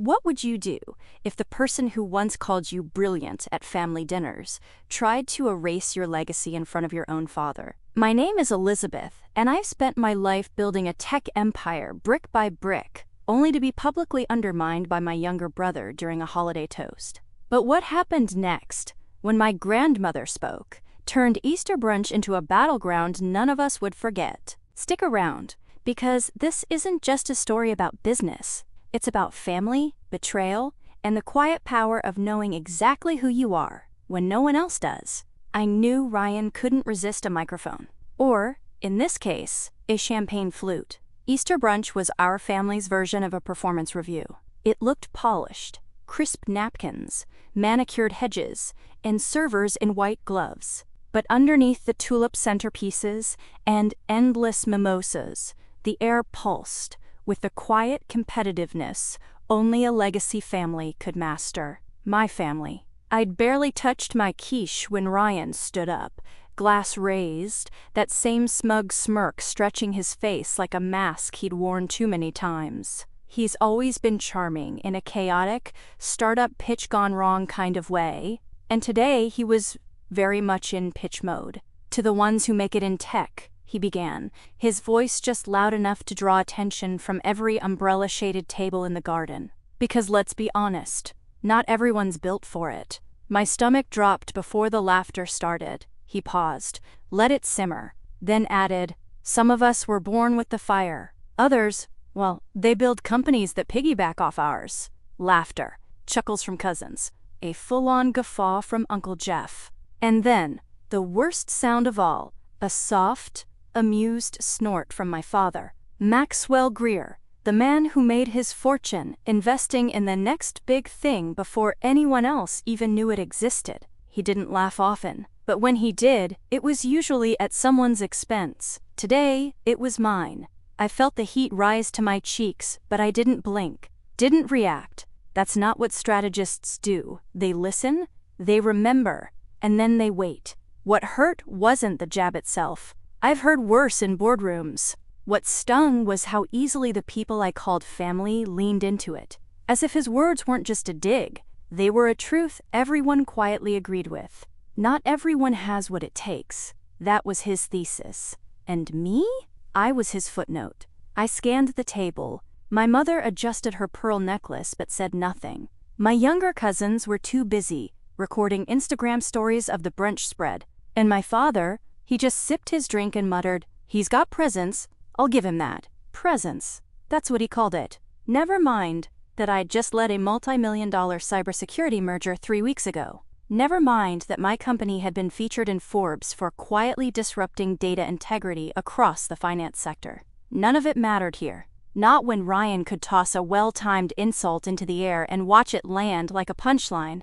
What would you do if the person who once called you brilliant at family dinners tried to erase your legacy in front of your own father? My name is Elizabeth, and I've spent my life building a tech empire brick by brick, only to be publicly undermined by my younger brother during a holiday toast. But what happened next, when my grandmother spoke, turned Easter brunch into a battleground none of us would forget. Stick around, because this isn't just a story about business. It's about family, betrayal, and the quiet power of knowing exactly who you are when no one else does. I knew Ryan couldn't resist a microphone. Or, in this case, a champagne flute. Easter brunch was our family's version of a performance review. It looked polished, crisp napkins, manicured hedges, and servers in white gloves. But underneath the tulip centerpieces and endless mimosas, the air pulsed with the quiet competitiveness only a legacy family could master. My family. I'd barely touched my quiche when Ryan stood up, glass raised, that same smug smirk stretching his face like a mask he'd worn too many times. He's always been charming in a chaotic, startup pitch gone wrong kind of way, and today he was very much in pitch mode. To the ones who make it in tech, he began, his voice just loud enough to draw attention from every umbrella-shaded table in the garden. Because let's be honest, not everyone's built for it. My stomach dropped before the laughter started. He paused, let it simmer, then added, some of us were born with the fire. Others, well, they build companies that piggyback off ours. Laughter, chuckles from cousins, a full-on guffaw from Uncle Jeff. And then, the worst sound of all, a soft, amused snort from my father. Maxwell Greer, the man who made his fortune investing in the next big thing before anyone else even knew it existed. He didn't laugh often, but when he did, it was usually at someone's expense. Today, it was mine. I felt the heat rise to my cheeks, but I didn't blink, didn't react. That's not what strategists do. They listen, they remember, and then they wait. What hurt wasn't the jab itself. I've heard worse in boardrooms. What stung was how easily the people I called family leaned into it. As if his words weren't just a dig. They were a truth everyone quietly agreed with. Not everyone has what it takes. That was his thesis. And me? I was his footnote. I scanned the table. My mother adjusted her pearl necklace but said nothing. My younger cousins were too busy recording Instagram stories of the brunch spread. And my father, he just sipped his drink and muttered, he's got presents, I'll give him that. Presents. That's what he called it. Never mind that I'd just led a multi-million-dollar cybersecurity merger 3 weeks ago. Never mind that my company had been featured in Forbes for quietly disrupting data integrity across the finance sector. None of it mattered here. Not when Ryan could toss a well-timed insult into the air and watch it land like a punchline.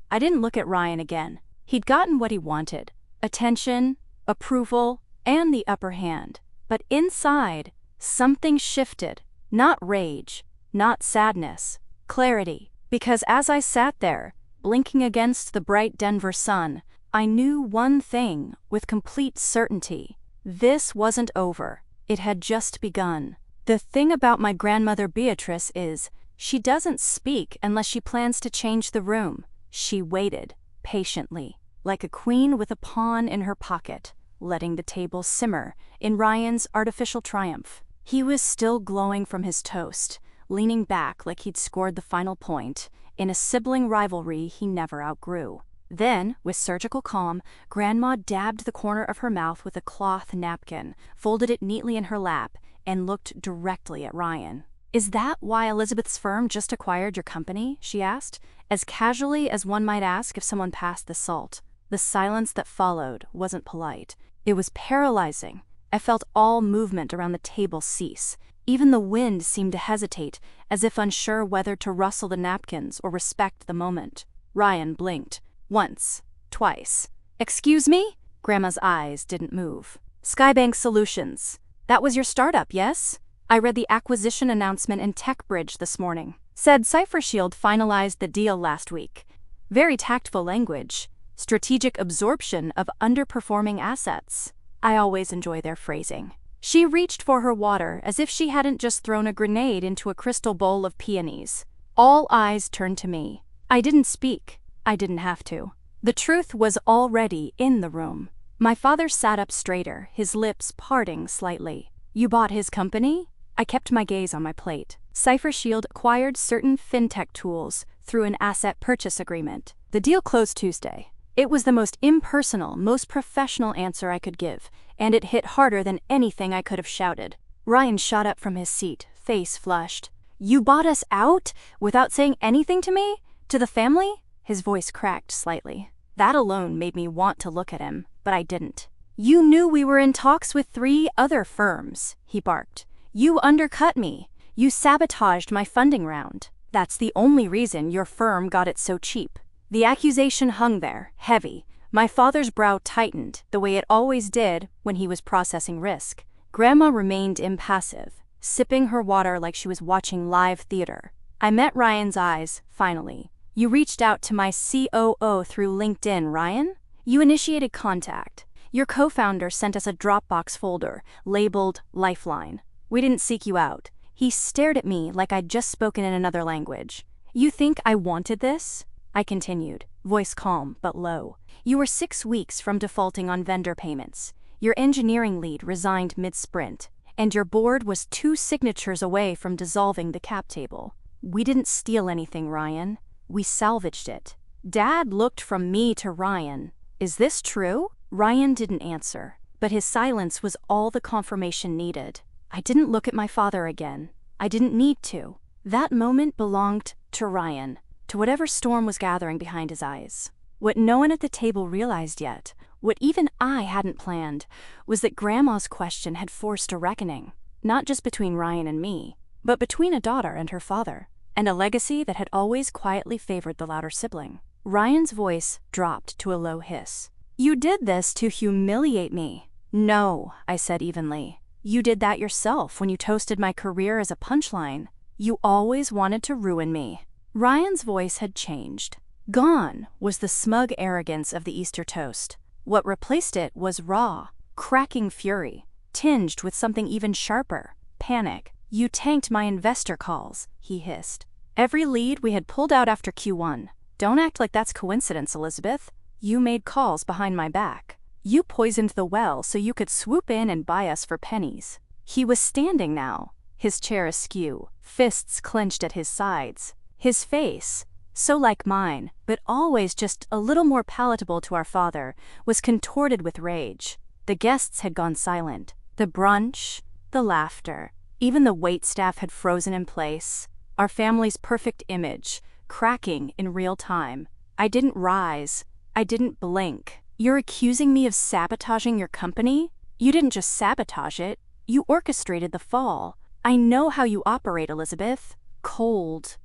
I didn't look at Ryan again. He'd gotten what he wanted. Attention, approval, and the upper hand. But inside, something shifted. Not rage, not sadness, clarity. Because as I sat there, blinking against the bright Denver sun, I knew one thing with complete certainty. This wasn't over. It had just begun. The thing about my grandmother Beatrice is, she doesn't speak unless she plans to change the room. She waited, patiently, like a queen with a pawn in her pocket, letting the table simmer in Ryan's artificial triumph. He was still glowing from his toast, leaning back like he'd scored the final point in a sibling rivalry he never outgrew. Then, with surgical calm, Grandma dabbed the corner of her mouth with a cloth napkin, folded it neatly in her lap, and looked directly at Ryan. Is that why Elizabeth's firm just acquired your company? She asked, as casually as one might ask if someone passed the salt. The silence that followed wasn't polite. It was paralyzing. I felt all movement around the table cease. Even the wind seemed to hesitate, as if unsure whether to rustle the napkins or respect the moment. Ryan blinked. Once. Twice. Excuse me? Grandma's eyes didn't move. Skybank Solutions. That was your startup, yes? I read the acquisition announcement in TechBridge this morning. Said CipherShield finalized the deal last week. Very tactful language. Strategic absorption of underperforming assets. I always enjoy their phrasing. She reached for her water as if she hadn't just thrown a grenade into a crystal bowl of peonies. All eyes turned to me. I didn't speak. I didn't have to. The truth was already in the room. My father sat up straighter, his lips parting slightly. You bought his company? I kept my gaze on my plate. Cipher Shield acquired certain fintech tools through an asset purchase agreement. The deal closed Tuesday. It was the most impersonal, most professional answer I could give, and it hit harder than anything I could have shouted. Ryan shot up from his seat, face flushed. You bought us out? Without saying anything to me? To the family? His voice cracked slightly. That alone made me want to look at him, but I didn't. You knew we were in talks with 3 other firms, he barked. You undercut me. You sabotaged my funding round. That's the only reason your firm got it so cheap. The accusation hung there, heavy. My father's brow tightened, the way it always did when he was processing risk. Grandma remained impassive, sipping her water like she was watching live theater. I met Ryan's eyes, finally. You reached out to my COO through LinkedIn, Ryan? You initiated contact. Your co-founder sent us a Dropbox folder, labeled Lifeline. We didn't seek you out. He stared at me like I'd just spoken in another language. You think I wanted this? I continued, voice calm but low. You were 6 weeks from defaulting on vendor payments. Your engineering lead resigned mid-sprint, and your board was 2 signatures away from dissolving the cap table. We didn't steal anything, Ryan. We salvaged it. Dad looked from me to Ryan. Is this true? Ryan didn't answer, but his silence was all the confirmation needed. I didn't look at my father again. I didn't need to. That moment belonged to Ryan, to whatever storm was gathering behind his eyes. What no one at the table realized yet, what even I hadn't planned, was that Grandma's question had forced a reckoning, not just between Ryan and me, but between a daughter and her father, and a legacy that had always quietly favored the louder sibling. Ryan's voice dropped to a low hiss. You did this to humiliate me. No, I said evenly. You did that yourself when you toasted my career as a punchline. You always wanted to ruin me. Ryan's voice had changed. Gone was the smug arrogance of the Easter toast. What replaced it was raw, cracking fury, tinged with something even sharper, panic. You tanked my investor calls, he hissed. Every lead we had pulled out after Q1. Don't act like that's coincidence, Elizabeth. You made calls behind my back. You poisoned the well so you could swoop in and buy us for pennies. He was standing now, his chair askew, fists clenched at his sides. His face, so like mine, but always just a little more palatable to our father, was contorted with rage. The guests had gone silent. The brunch, the laughter, even the waitstaff had frozen in place. Our family's perfect image, cracking in real time. I didn't rise. I didn't blink. You're accusing me of sabotaging your company? You didn't just sabotage it. You orchestrated the fall. I know how you operate, Elizabeth. Cold.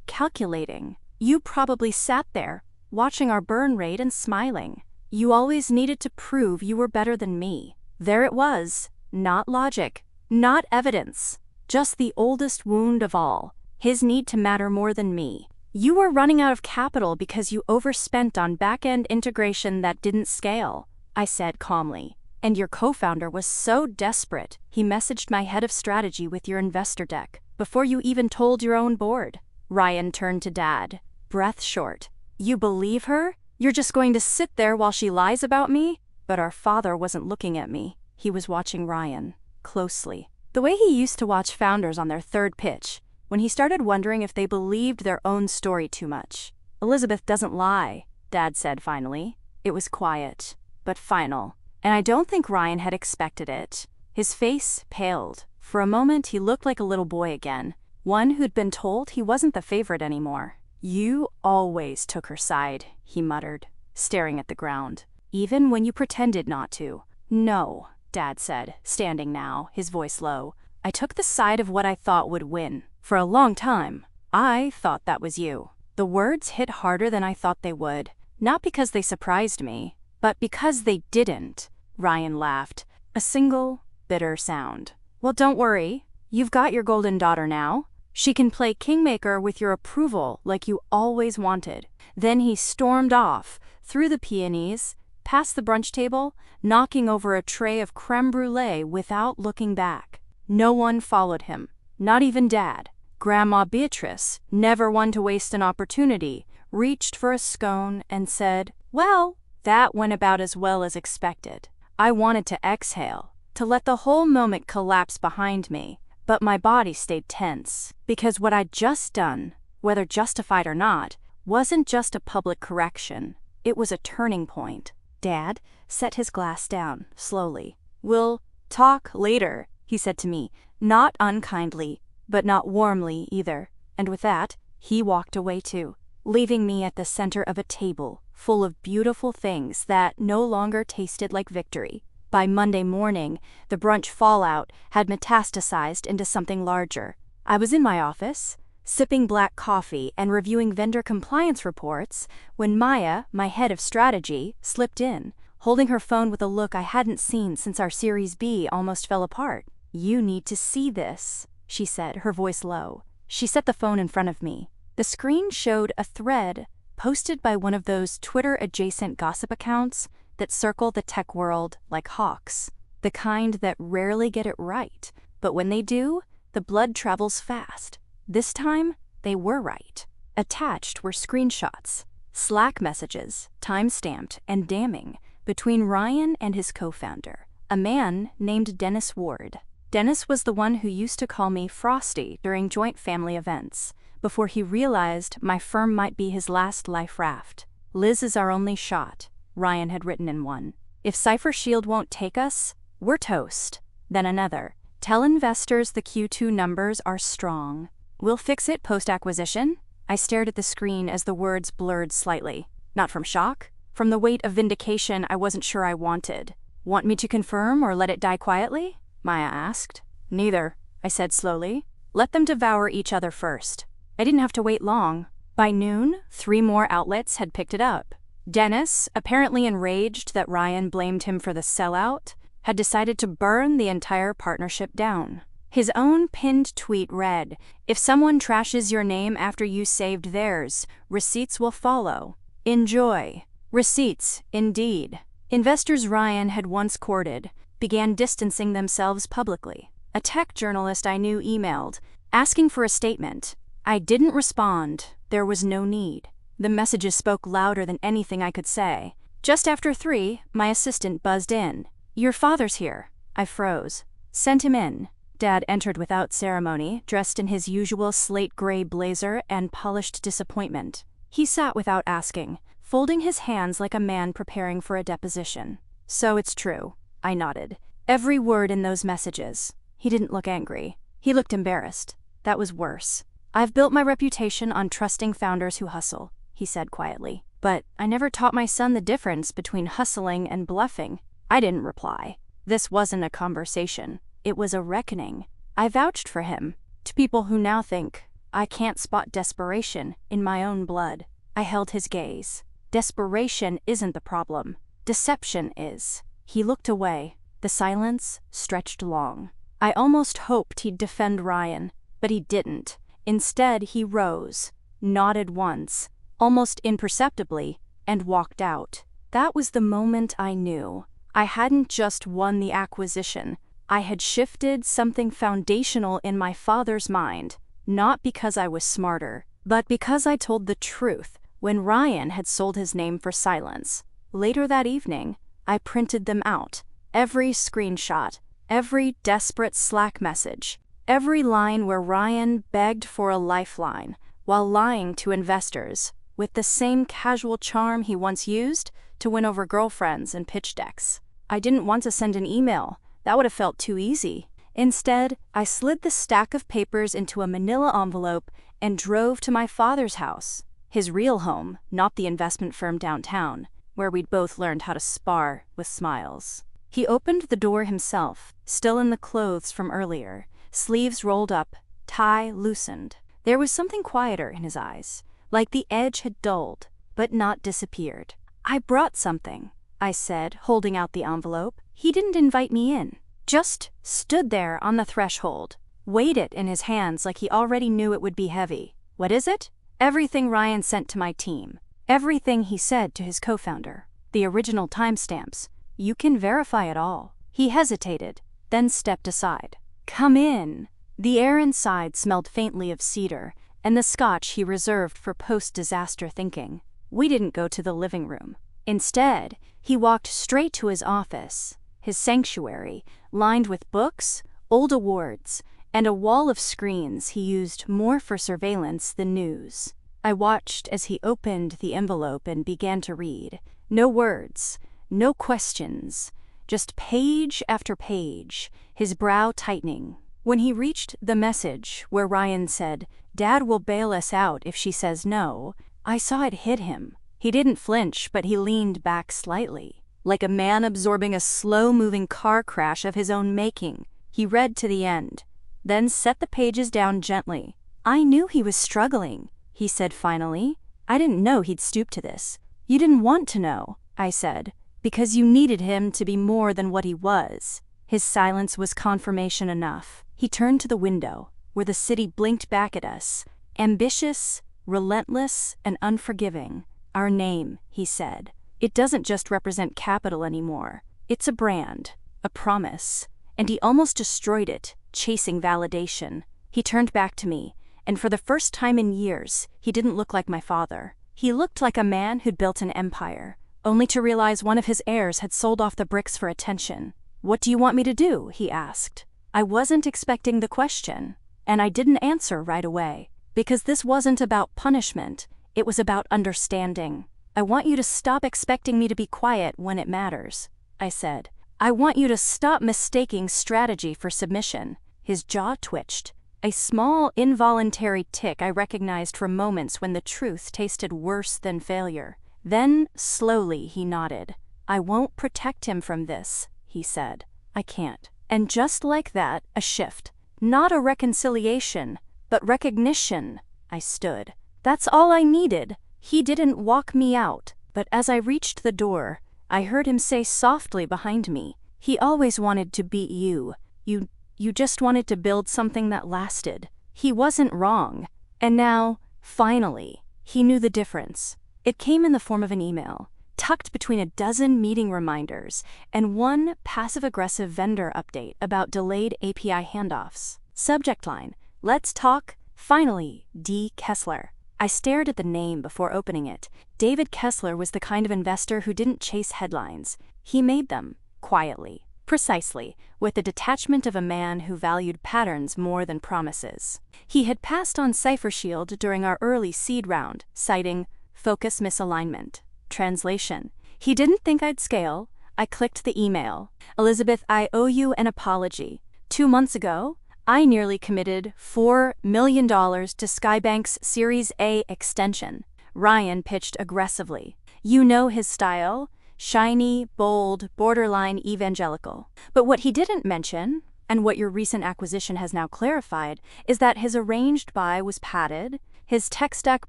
Calculating. You probably sat there, watching our burn rate and smiling. You always needed to prove you were better than me. There it was. Not logic. Not evidence. Just the oldest wound of all. His need to matter more than me. You were running out of capital because you overspent on back-end integration that didn't scale, I said calmly. And your co-founder was so desperate, he messaged my head of strategy with your investor deck, before you even told your own board. Ryan turned to Dad, breath short. You believe her? You're just going to sit there while she lies about me? But our father wasn't looking at me. He was watching Ryan, closely. The way he used to watch founders on their third pitch, when he started wondering if they believed their own story too much. Elizabeth doesn't lie, Dad said finally. It was quiet, but final. And I don't think Ryan had expected it. His face paled. For a moment he looked like a little boy again, one who'd been told he wasn't the favorite anymore. You always took her side, he muttered, staring at the ground. Even when you pretended not to. No, Dad said, standing now, his voice low. I took the side of what I thought would win. For a long time, I thought that was you. The words hit harder than I thought they would, not because they surprised me, but because they didn't. Ryan laughed, a single, bitter sound. Well, don't worry. You've got your golden daughter now. She can play kingmaker with your approval like you always wanted. Then he stormed off, through the peonies, past the brunch table, knocking over a tray of creme brulee without looking back. No one followed him, not even Dad. Grandma Beatrice, never one to waste an opportunity, reached for a scone and said, "Well, that went about as well as expected." I wanted to exhale, to let the whole moment collapse behind me, but my body stayed tense, because what I'd just done, whether justified or not, wasn't just a public correction. It was a turning point. Dad set his glass down, slowly. "We'll talk later," he said to me, not unkindly, but not warmly either. And with that, he walked away too, leaving me at the center of a table full of beautiful things that no longer tasted like victory. By Monday morning, the brunch fallout had metastasized into something larger. I was in my office, sipping black coffee and reviewing vendor compliance reports, when Maya, my head of strategy, slipped in, holding her phone with a look I hadn't seen since our Series B almost fell apart. "You need to see this," she said, her voice low. She set the phone in front of me. The screen showed a thread posted by one of those Twitter-adjacent gossip accounts that circle the tech world like hawks, the kind that rarely get it right, but when they do, the blood travels fast. This time, they were right. Attached were screenshots, Slack messages, time-stamped and damning, between Ryan and his co-founder, a man named Dennis Ward. Dennis was the one who used to call me Frosty during joint family events, before he realized my firm might be his last life raft. "Liz is our only shot," Ryan had written in one. "If Cypher Shield won't take us, we're toast." Then another, "Tell investors the Q2 numbers are strong. We'll fix it post-acquisition." I stared at the screen as the words blurred slightly. Not from shock, from the weight of vindication I wasn't sure I wanted. "Want me to confirm or let it die quietly?" Maya asked. "Neither," I said slowly. "Let them devour each other first." I didn't have to wait long. By noon, 3 more outlets had picked it up. Dennis, apparently enraged that Ryan blamed him for the sellout, had decided to burn the entire partnership down. His own pinned tweet read, "If someone trashes your name after you saved theirs, receipts will follow. Enjoy." Receipts, indeed. Investors Ryan had once courted began distancing themselves publicly. A tech journalist I knew emailed, asking for a statement. I didn't respond. There was no need. The messages spoke louder than anything I could say. Just after 3, my assistant buzzed in. "Your father's here." I froze. "Sent him in." Dad entered without ceremony, dressed in his usual slate-gray blazer and polished disappointment. He sat without asking, folding his hands like a man preparing for a deposition. "So it's true," I nodded. "Every word in those messages." He didn't look angry. He looked embarrassed. That was worse. "I've built my reputation on trusting founders who hustle," he said quietly. "But I never taught my son the difference between hustling and bluffing." I didn't reply. This wasn't a conversation. It was a reckoning. I vouched for him, to people who now think I can't spot desperation in my own blood. I held his gaze. Desperation isn't the problem. Deception is. He looked away. The silence stretched long. I almost hoped he'd defend Ryan, but he didn't. Instead, he rose, nodded once, almost imperceptibly, and walked out. That was the moment I knew. I hadn't just won the acquisition. I had shifted something foundational in my father's mind, not because I was smarter, but because I told the truth when Ryan had sold his name for silence. Later that evening, I printed them out. Every screenshot, every desperate Slack message, every line where Ryan begged for a lifeline while lying to investors with the same casual charm he once used to win over girlfriends and pitch decks. I didn't want to send an email. That would have felt too easy. Instead, I slid the stack of papers into a manila envelope and drove to my father's house, his real home, not the investment firm downtown, where we'd both learned how to spar with smiles. He opened the door himself, still in the clothes from earlier, sleeves rolled up, tie loosened. There was something quieter in his eyes, like the edge had dulled, but not disappeared. "I brought something," I said, holding out the envelope. He didn't invite me in, just stood there on the threshold, weighed it in his hands like he already knew it would be heavy. "What is it?" "Everything Ryan sent to my team. Everything he said to his co-founder. The original timestamps. You can verify it all." He hesitated, then stepped aside. "Come in," The air inside smelled faintly of cedar and the scotch he reserved for post-disaster thinking. We didn't go to the living room. Instead, he walked straight to his office, his sanctuary, lined with books, old awards, and a wall of screens he used more for surveillance than news. I watched as he opened the envelope and began to read. No words, no questions, just page after page, his brow tightening. When he reached the message where Ryan said, "Dad will bail us out if she says no," I saw it hit him. He didn't flinch, but he leaned back slightly, like a man absorbing a slow-moving car crash of his own making. He read to the end, then set the pages down gently. "I knew he was struggling," he said finally. "I didn't know he'd stoop to this." "You didn't want to know," I said, "because you needed him to be more than what he was." His silence was confirmation enough. He turned to the window, where the city blinked back at us, ambitious, relentless, and unforgiving. "Our name," he said. "It doesn't just represent capital anymore. It's a brand, a promise." And he almost destroyed it, chasing validation. He turned back to me, and for the first time in years, he didn't look like my father. He looked like a man who'd built an empire, only to realize one of his heirs had sold off the bricks for attention. "What do you want me to do?" he asked. I wasn't expecting the question, and I didn't answer right away, because this wasn't about punishment, it was about understanding. "I want you to stop expecting me to be quiet when it matters," I said. "I want you to stop mistaking strategy for submission." His jaw twitched, a small, involuntary tick I recognized from moments when the truth tasted worse than failure. Then, slowly, he nodded. "I won't protect him from this," he said. "I can't." And just like that, a shift. Not a reconciliation, but recognition. I stood. That's all I needed. He didn't walk me out, but as I reached the door, I heard him say softly behind me, "He always wanted to beat you. You just wanted to build something that lasted." He wasn't wrong. And now, finally, he knew the difference. It came in the form of an email, tucked between a dozen meeting reminders and one passive-aggressive vendor update about delayed API handoffs. Subject line, "Let's talk, finally, D. Kessler." I stared at the name before opening it. David Kessler was the kind of investor who didn't chase headlines. He made them, quietly, precisely, with the detachment of a man who valued patterns more than promises. He had passed on CipherShield during our early seed round, citing focus misalignment. Translation: he didn't think I'd scale. I clicked the email. "Elizabeth, I owe you an apology. 2 months ago, I nearly committed $4 million to Skybank's Series A extension." Ryan pitched aggressively. "You know his style. Shiny, bold, borderline evangelical." But what he didn't mention, and what your recent acquisition has now clarified, is that his arranged buy was padded, his tech stack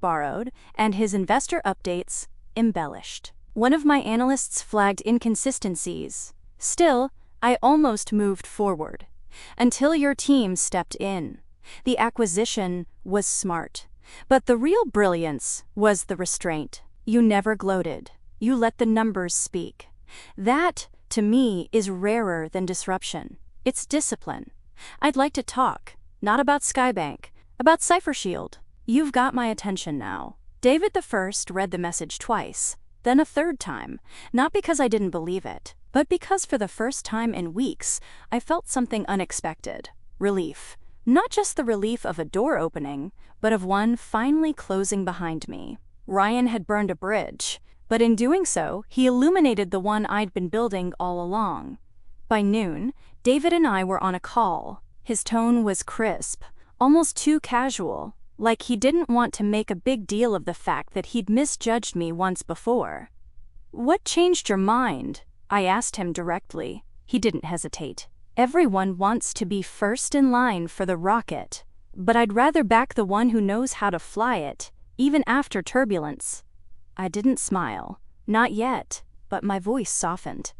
borrowed, and his investor updates embellished. One of my analysts flagged inconsistencies. Still, I almost moved forward. Until your team stepped in. The acquisition was smart. But the real brilliance was the restraint. You never gloated. You let the numbers speak. That, to me, is rarer than disruption. It's discipline. I'd like to talk, not about Skybank, about CipherShield. You've got my attention now. David I read the message twice, then a third time, not because I didn't believe it, but because for the first time in weeks, I felt something unexpected. Relief. Not just the relief of a door opening, but of one finally closing behind me. Ryan had burned a bridge, but in doing so, he illuminated the one I'd been building all along. By noon, David and I were on a call. His tone was crisp, almost too casual, like he didn't want to make a big deal of the fact that he'd misjudged me once before. "What changed your mind?" I asked him directly. He didn't hesitate. "Everyone wants to be first in line for the rocket, but I'd rather back the one who knows how to fly it, even after turbulence." I didn't smile. Not yet, but my voice softened.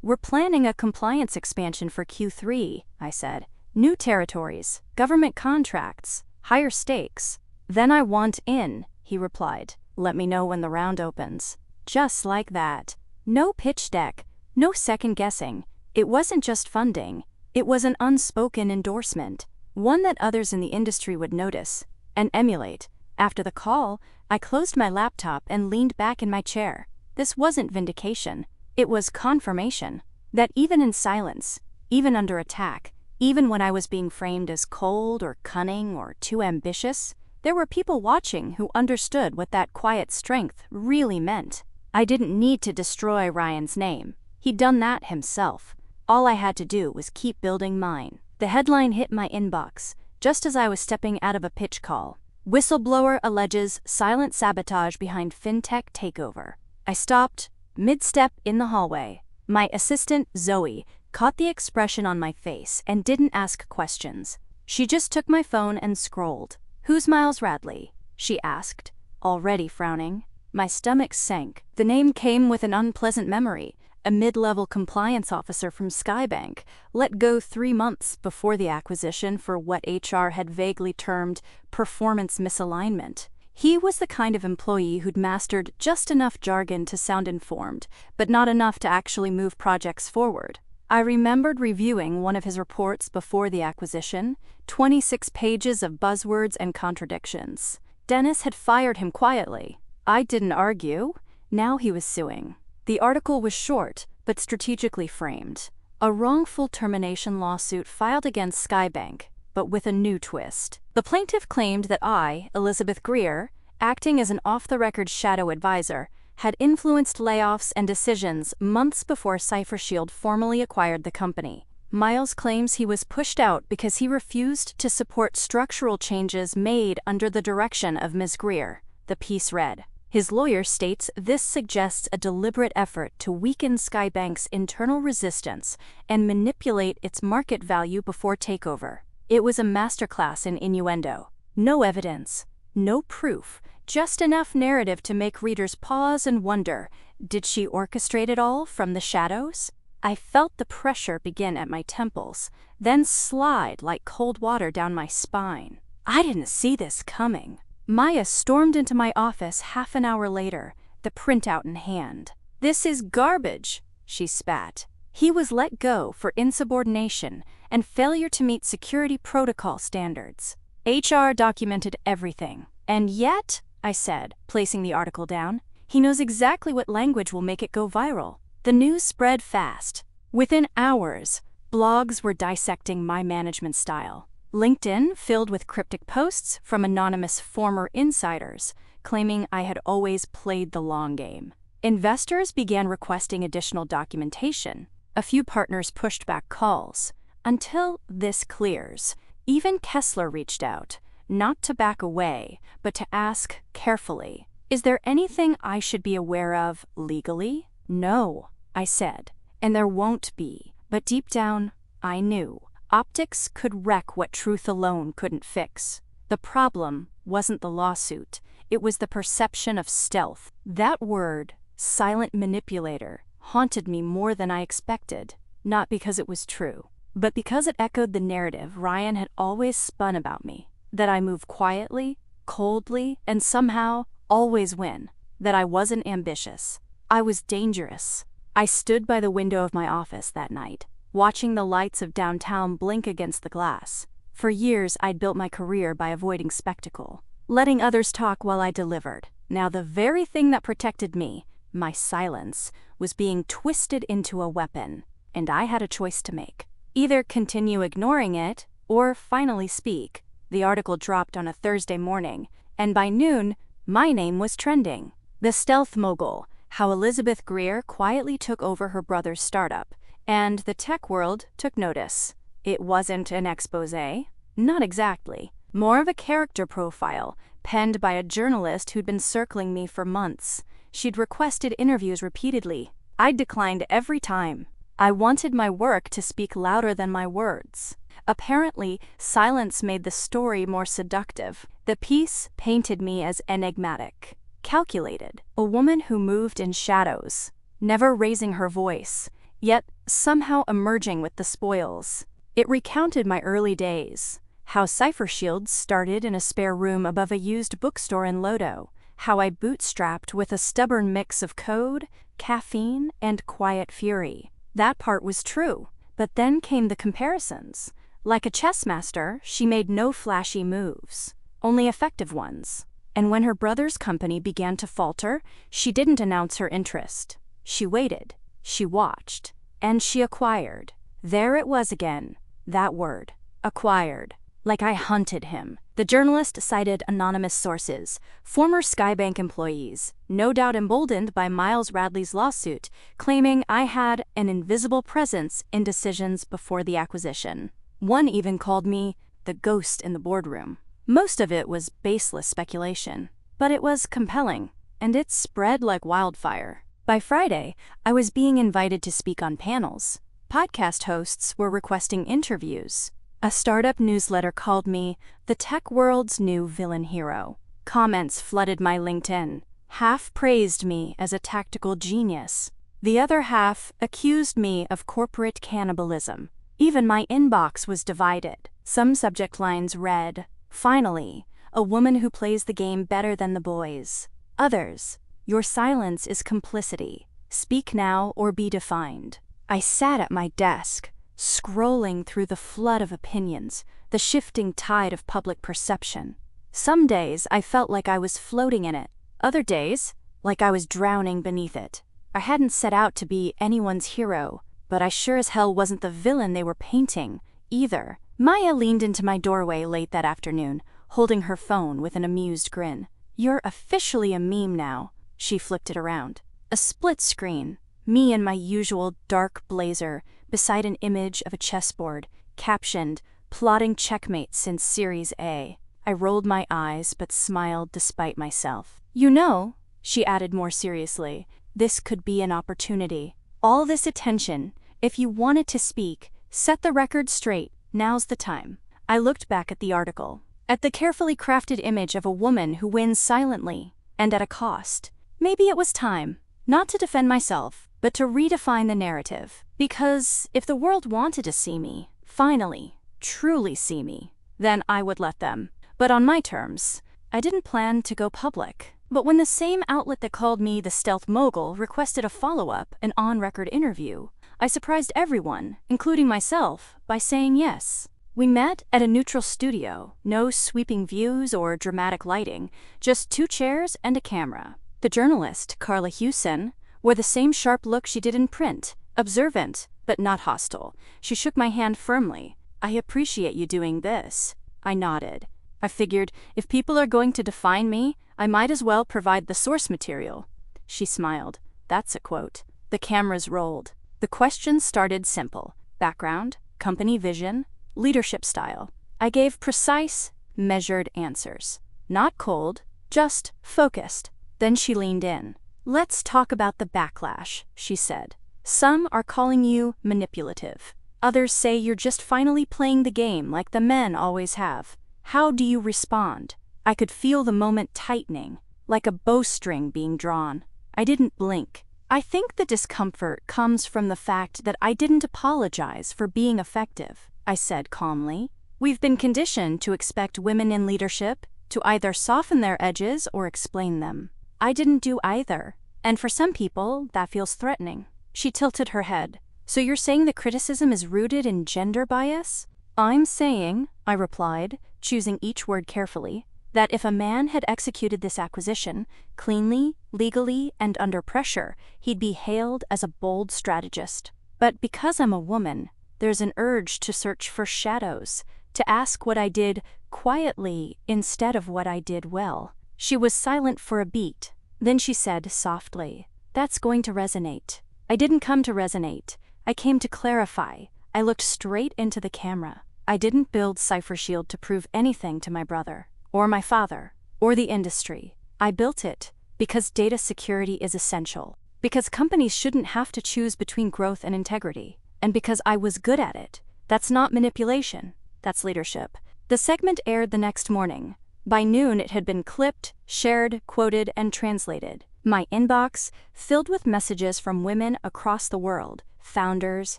"We're planning a compliance expansion for Q3, I said. "New territories, government contracts, higher stakes." "Then I want in," he replied. "Let me know when the round opens." Just like that. No pitch deck, no second guessing. It wasn't just funding. It was an unspoken endorsement. one that others in the industry would notice and emulate. After the call, I closed my laptop and leaned back in my chair. This wasn't vindication. It was confirmation that even in silence, even under attack, even when I was being framed as cold or cunning or too ambitious, there were people watching who understood what that quiet strength really meant. I didn't need to destroy Ryan's name. He'd done that himself. All I had to do was keep building mine. The headline hit my inbox just as I was stepping out of a pitch call. Whistleblower alleges silent sabotage behind fintech takeover. I stopped, mid-step in the hallway. My assistant, Zoe, caught the expression on my face and didn't ask questions. She just took my phone and scrolled. "Who's Miles Radley?" she asked, already frowning. My stomach sank. The name came with an unpleasant memory. A mid-level compliance officer from Skybank, let go 3 months before the acquisition for what HR had vaguely termed performance misalignment. He was the kind of employee who'd mastered just enough jargon to sound informed, but not enough to actually move projects forward. I remembered reviewing one of his reports before the acquisition, 26 pages of buzzwords and contradictions. Dennis had fired him quietly. I didn't argue. Now he was suing. The article was short, but strategically framed. A wrongful termination lawsuit filed against Skybank, but with a new twist. The plaintiff claimed that I, Elizabeth Greer, acting as an off-the-record shadow advisor, had influenced layoffs and decisions months before CipherShield formally acquired the company. Miles claims he was pushed out because he refused to support structural changes made under the direction of Ms. Greer, the piece read. His lawyer states this suggests a deliberate effort to weaken Skybank's internal resistance and manipulate its market value before takeover. It was a masterclass in innuendo. No evidence, no proof, just enough narrative to make readers pause and wonder, did she orchestrate it all from the shadows? I felt the pressure begin at my temples, then slide like cold water down my spine. I didn't see this coming. Maya stormed into my office half an hour later, the printout in hand. "This is garbage," she spat. He was let go for insubordination and failure to meet security protocol standards. HR documented everything. "And yet," I said, placing the article down, "he knows exactly what language will make it go viral." The news spread fast. Within hours, blogs were dissecting my management style. LinkedIn filled with cryptic posts from anonymous former insiders, claiming I had always played the long game. Investors began requesting additional documentation. A few partners pushed back calls. Until this clears, even Kessler reached out, not to back away, but to ask carefully, "Is there anything I should be aware of legally?" "No," I said, "and there won't be." But deep down, I knew. Optics could wreck what truth alone couldn't fix. The problem wasn't the lawsuit, it was the perception of stealth. That word, silent manipulator, haunted me more than I expected, not because it was true, but because it echoed the narrative Ryan had always spun about me, that I move quietly, coldly, and somehow always win, that I wasn't ambitious. I was dangerous. I stood by the window of my office that night, watching the lights of downtown blink against the glass. For years, I'd built my career by avoiding spectacle, letting others talk while I delivered. Now the very thing that protected me, my silence, was being twisted into a weapon, and I had a choice to make. Either continue ignoring it, or finally speak. The article dropped on a Thursday morning, and by noon, my name was trending. The Stealth Mogul, How Elizabeth Greer Quietly Took Over Her Brother's Startup, and the tech world took notice. It wasn't an exposé. Not exactly. More of a character profile, penned by a journalist who'd been circling me for months. She'd requested interviews repeatedly. I'd declined every time. I wanted my work to speak louder than my words. Apparently, silence made the story more seductive. The piece painted me as enigmatic, calculated, a woman who moved in shadows, never raising her voice, yet somehow emerging with the spoils. It recounted my early days, how CipherShield started in a spare room above a used bookstore in Lodo, how I bootstrapped with a stubborn mix of code, caffeine, and quiet fury. That part was true, but then came the comparisons. Like a chess master, she made no flashy moves, only effective ones. And when her brother's company began to falter, she didn't announce her interest. She waited, she watched, and she acquired. There it was again, that word, acquired. Like I hunted him. The journalist cited anonymous sources, former Skybank employees, no doubt emboldened by Miles Radley's lawsuit, claiming I had an invisible presence in decisions before the acquisition. One even called me the ghost in the boardroom. Most of it was baseless speculation, but it was compelling, and it spread like wildfire. By Friday, I was being invited to speak on panels. Podcast hosts were requesting interviews. A startup newsletter called me the tech world's new villain hero. Comments flooded my LinkedIn. Half praised me as a tactical genius. The other half accused me of corporate cannibalism. Even my inbox was divided. Some subject lines read, "Finally, a woman who plays the game better than the boys." Others, "Your silence is complicity. Speak now or be defined." I sat at my desk, scrolling through the flood of opinions, the shifting tide of public perception. Some days I felt like I was floating in it. Other days, like I was drowning beneath it. I hadn't set out to be anyone's hero, but I sure as hell wasn't the villain they were painting, either. Maya leaned into my doorway late that afternoon, holding her phone with an amused grin. "You're officially a meme now." She flipped it around. A split screen. Me in my usual dark blazer, beside an image of a chessboard, captioned, "Plotting checkmate since Series A." I rolled my eyes but smiled despite myself. "You know," she added more seriously, "this could be an opportunity. All this attention, if you wanted to speak, set the record straight, now's the time." I looked back at the article, at the carefully crafted image of a woman who wins silently, and at a cost. Maybe it was time, not to defend myself, but to redefine the narrative. Because if the world wanted to see me, finally, truly see me, then I would let them. But on my terms. I didn't plan to go public. But when the same outlet that called me the stealth mogul requested a follow-up, an on-record interview, I surprised everyone, including myself, by saying yes. We met at a neutral studio, no sweeping views or dramatic lighting, just 2 chairs and a camera. The journalist, Carla Hewson, wore the same sharp look she did in print, observant, but not hostile. She shook my hand firmly. "I appreciate you doing this." I nodded. I figured, if people are going to define me, I might as well provide the source material. She smiled. That's a quote. The cameras rolled. The questions started simple. Background, company vision, leadership style. I gave precise, measured answers. Not cold, just focused. Then she leaned in. "Let's talk about the backlash," she said. "Some are calling you manipulative. Others say you're just finally playing the game like the men always have. How do you respond?" I could feel the moment tightening, like a bowstring being drawn. I didn't blink. I think the discomfort comes from the fact that I didn't apologize for being effective, I said calmly. We've been conditioned to expect women in leadership to either soften their edges or explain them. I didn't do either, and for some people, that feels threatening. She tilted her head. "So you're saying the criticism is rooted in gender bias?" "I'm saying," I replied, choosing each word carefully, "that if a man had executed this acquisition, cleanly, legally, and under pressure, he'd be hailed as a bold strategist. But because I'm a woman, there's an urge to search for shadows, to ask what I did quietly instead of what I did well." She was silent for a beat. Then she said softly, "That's going to resonate." I didn't come to resonate. I came to clarify. I looked straight into the camera. I didn't build Cypher Shield to prove anything to my brother, or my father, or the industry. I built it because data security is essential, because companies shouldn't have to choose between growth and integrity, and because I was good at it. That's not manipulation. That's leadership. The segment aired the next morning. By noon, it had been clipped, shared, quoted, and translated. My inbox filled with messages from women across the world, founders,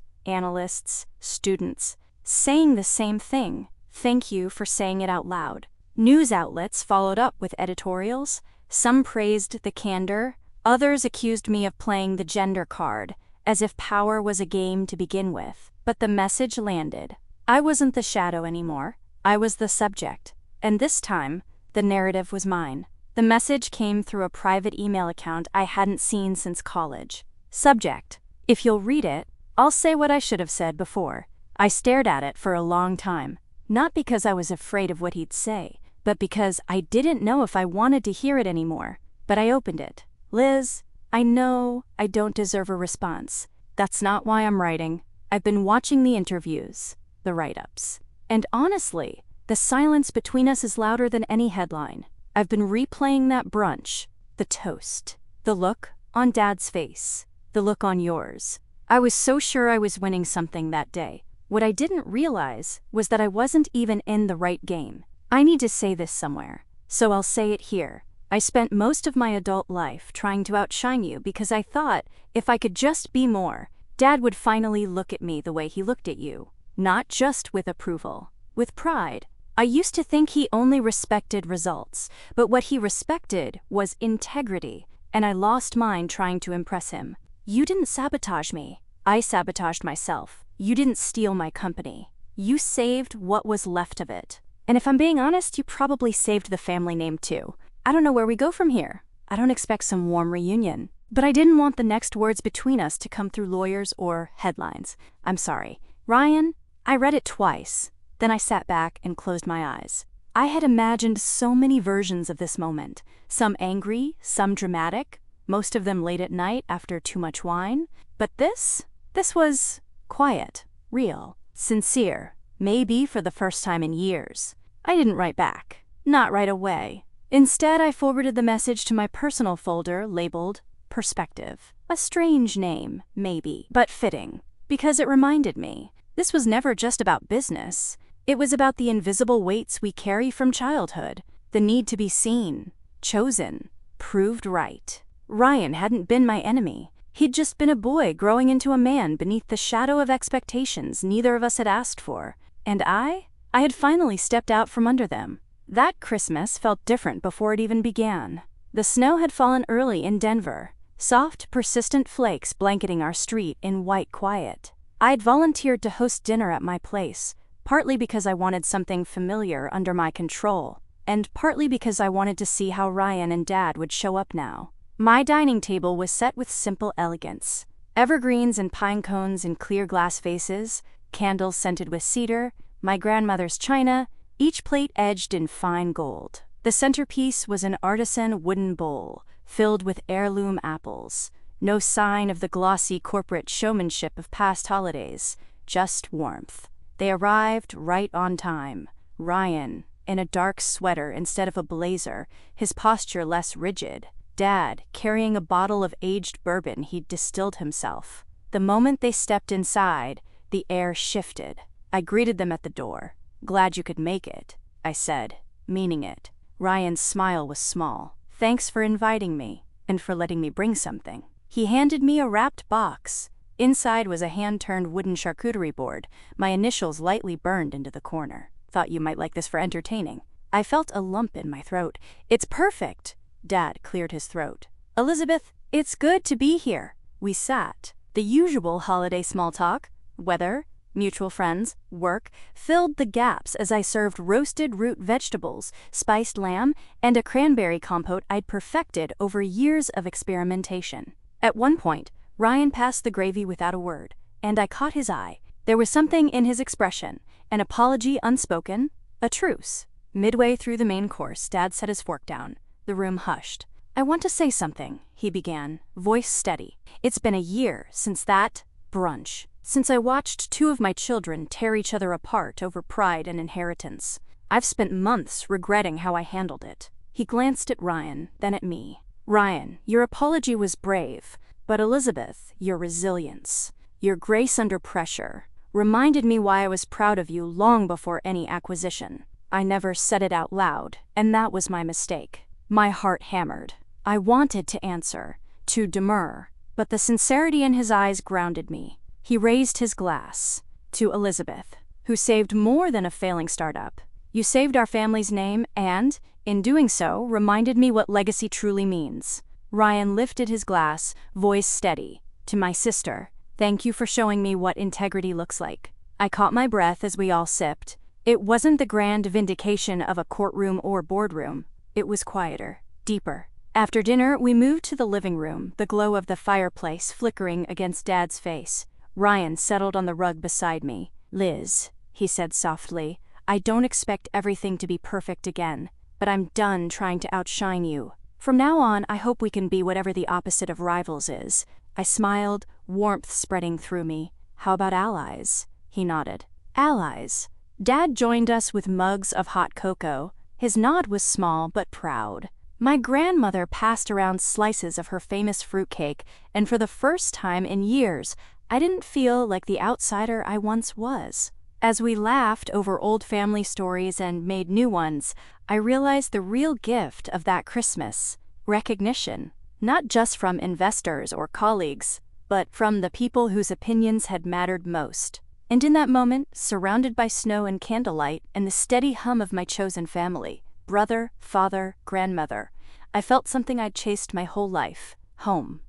analysts, students, saying the same thing. "Thank you for saying it out loud." News outlets followed up with editorials. Some praised the candor. Others accused me of playing the gender card, as if power was a game to begin with. But the message landed. I wasn't the shadow anymore. I was the subject. And this time, the narrative was mine. The message came through a private email account I hadn't seen since college. Subject: if you'll read it, I'll say what I should have said before. I stared at it for a long time. Not because I was afraid of what he'd say, but because I didn't know if I wanted to hear it anymore. But I opened it. Liz, I know I don't deserve a response. That's not why I'm writing. I've been watching the interviews, the write-ups. And honestly, the silence between us is louder than any headline. I've been replaying that brunch, the toast, the look on Dad's face, the look on yours. I was so sure I was winning something that day. What I didn't realize was that I wasn't even in the right game. I need to say this somewhere, so I'll say it here. I spent most of my adult life trying to outshine you because I thought if I could just be more, Dad would finally look at me the way he looked at you. Not just with approval, with pride. I used to think he only respected results, but what he respected was integrity, and I lost mine trying to impress him. You didn't sabotage me. I sabotaged myself. You didn't steal my company. You saved what was left of it. And if I'm being honest, you probably saved the family name too. I don't know where we go from here. I don't expect some warm reunion. But I didn't want the next words between us to come through lawyers or headlines. I'm sorry. Ryan, I read it twice. Then I sat back and closed my eyes. I had imagined so many versions of this moment. Some angry, some dramatic, most of them late at night after too much wine. But this was quiet, real, sincere, maybe for the first time in years. I didn't write back. Not right away. Instead, I forwarded the message to my personal folder labeled Perspective. A strange name, maybe, but fitting, because it reminded me this was never just about business. It was about the invisible weights we carry from childhood, the need to be seen, chosen, proved right. Ryan hadn't been my enemy. He'd just been a boy growing into a man beneath the shadow of expectations neither of us had asked for. And I had finally stepped out from under them. That Christmas felt different before it even began. The snow had fallen early in Denver, soft, persistent flakes blanketing our street in white quiet. I'd volunteered to host dinner at my place, partly because I wanted something familiar under my control, and partly because I wanted to see how Ryan and Dad would show up now. My dining table was set with simple elegance. Evergreens and pine cones in clear glass vases, candles scented with cedar, my grandmother's china, each plate edged in fine gold. The centerpiece was an artisan wooden bowl, filled with heirloom apples. No sign of the glossy corporate showmanship of past holidays, just warmth. They arrived right on time. Ryan, in a dark sweater instead of a blazer, his posture less rigid. Dad, carrying a bottle of aged bourbon he'd distilled himself. The moment they stepped inside, the air shifted. I greeted them at the door. "Glad you could make it," I said, meaning it. Ryan's smile was small. "Thanks for inviting me, and for letting me bring something." He handed me a wrapped box. Inside was a hand-turned wooden charcuterie board, my initials lightly burned into the corner. "Thought you might like this for entertaining." I felt a lump in my throat. "It's perfect." Dad cleared his throat. "Elizabeth, it's good to be here." We sat. The usual holiday small talk, weather, mutual friends, work, filled the gaps as I served roasted root vegetables, spiced lamb, and a cranberry compote I'd perfected over years of experimentation. At one point, Ryan passed the gravy without a word, and I caught his eye. There was something in his expression, an apology unspoken, a truce. Midway through the main course, Dad set his fork down. The room hushed. "I want to say something," he began, voice steady. "It's been a year since that brunch, since I watched two of my children tear each other apart over pride and inheritance. I've spent months regretting how I handled it." He glanced at Ryan, then at me. "Ryan, your apology was brave, but Elizabeth, your resilience, your grace under pressure, reminded me why I was proud of you long before any acquisition. I never said it out loud, and that was my mistake." My heart hammered. I wanted to answer, to demur, but the sincerity in his eyes grounded me. He raised his glass. "To Elizabeth, who saved more than a failing startup. You saved our family's name and, in doing so, reminded me what legacy truly means." Ryan lifted his glass, voice steady. "To my sister, thank you for showing me what integrity looks like. I caught my breath as we all sipped. It wasn't the grand vindication of a courtroom or boardroom. It was quieter, deeper. After dinner, we moved to the living room, the glow of the fireplace flickering against Dad's face. Ryan settled on the rug beside me. "Liz," he said softly, "I don't expect everything to be perfect again, but I'm done trying to outshine you. From now on, I hope we can be whatever the opposite of rivals is." I smiled, warmth spreading through me. "How about allies?" He nodded. "Allies." Dad joined us with mugs of hot cocoa. His nod was small but proud. My grandmother passed around slices of her famous fruitcake, and for the first time in years, I didn't feel like the outsider I once was. As we laughed over old family stories and made new ones, I realized the real gift of that Christmas: recognition. Not just from investors or colleagues, but from the people whose opinions had mattered most. And in that moment, surrounded by snow and candlelight and the steady hum of my chosen family, brother, father, grandmother, I felt something I'd chased my whole life: home.